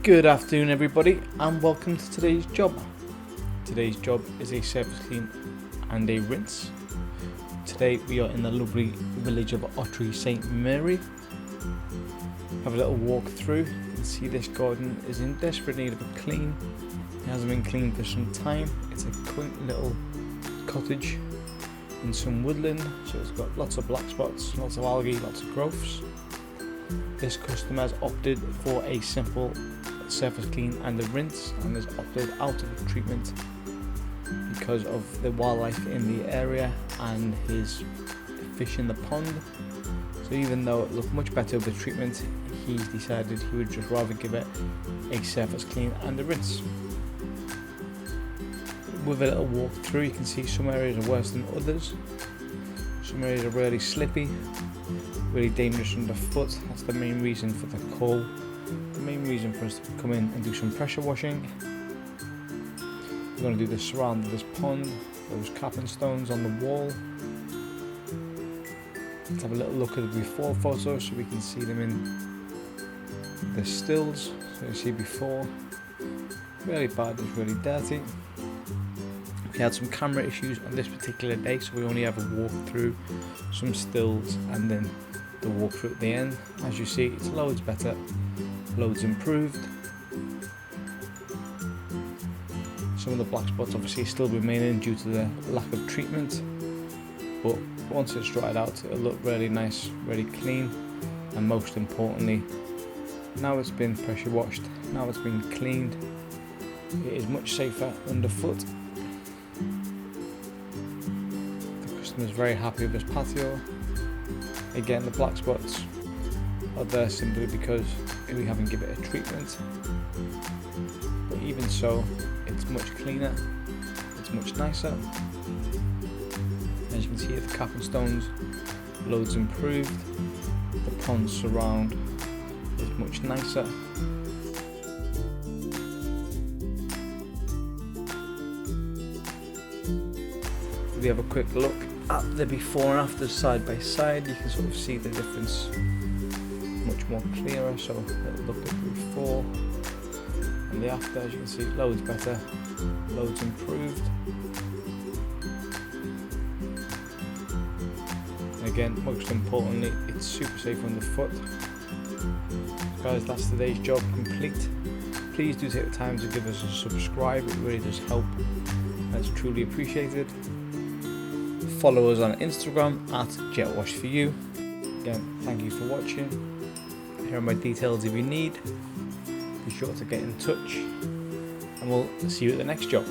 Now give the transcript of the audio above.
Good afternoon everybody and welcome to today's job. Today's job is a surface clean and a rinse. Today we are in the lovely village of Ottery St Mary. Have a little walk through. You can see this garden is in desperate need of a clean. It hasn't been cleaned for some time. It's a quaint little cottage in some woodland, so it's got lots of black spots, lots of algae, lots of growths. This customer has opted for a simple surface clean and a rinse and has opted out of the treatment because of the wildlife in the area and his fish in the pond. So even though it looked much better with the treatment, he's decided he would just rather give it a surface clean and a rinse. With a little walk through, you can see some areas are worse than others. Some areas are really slippy, really dangerous underfoot. That's the main reason for the call. The main reason for us to come in and do some pressure washing. We're going to do the surround of this pond, those capping stones on the wall. Let's have a little look at the before photos so we can see them in the stills. So you see before, really bad, it's really dirty. We had some camera issues on this particular day, so we only have a walk through, some stills and then the walkthrough at the end. As you see, it's loads better, loads improved. Some of the black spots obviously still remaining due to the lack of treatment, but once it's dried out it'll look really nice, really clean, and most importantly, now it's been pressure washed, now it's been cleaned, it is much safer underfoot. The customer is very happy with this patio. Again, the black spots are there simply because we haven't given it a treatment, but even so, it's much cleaner, it's much nicer. As you can see, the capping stones, loads improved, the pond surround is much nicer. If we have a quick look at the before and after side by side, you can sort of see the difference much more clearer. So let's look at the before and the after. As you can see, loads better, loads improved. And again, most importantly, it's super safe underfoot. Guys, that's today's job complete. Please do take the time to give us a subscribe, it really does help, that's truly appreciated. Follow us on Instagram at JetWashForYou. Again, thank you for watching. Here are my details if you need. Be sure to get in touch and we'll see you at the next job.